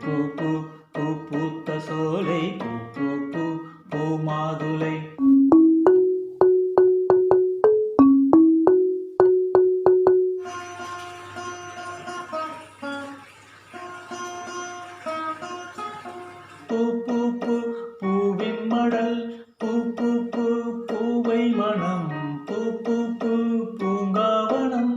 பூ பூ பூ பூத்த சோலை பூ பூ பூ மாதுளை பூ பூ பூ பூவின் மடல் பூ பூ பூ பூவை மணம் பூ பூ பூ பூங்காவனம்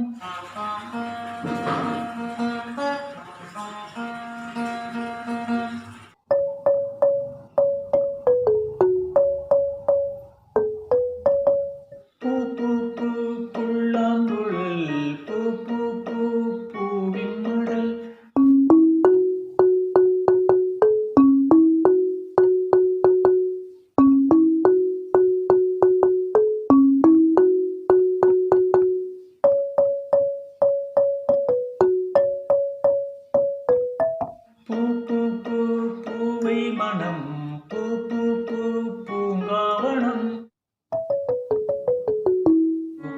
பூ பூ பூ புல்லாங்குழல் பூ பூ பூ பூவின் மடல் பூ பூ பூ பூவை மணம் பூ பூ பூ பூங்காவனம்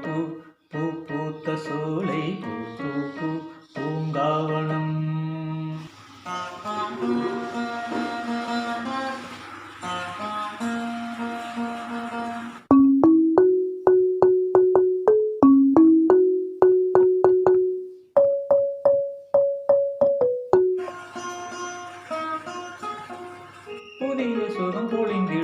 பூ பூ பூத்த சோலை பூ பூ பூ பூங்காவனம் புதிய சுகம் பொழிந்திட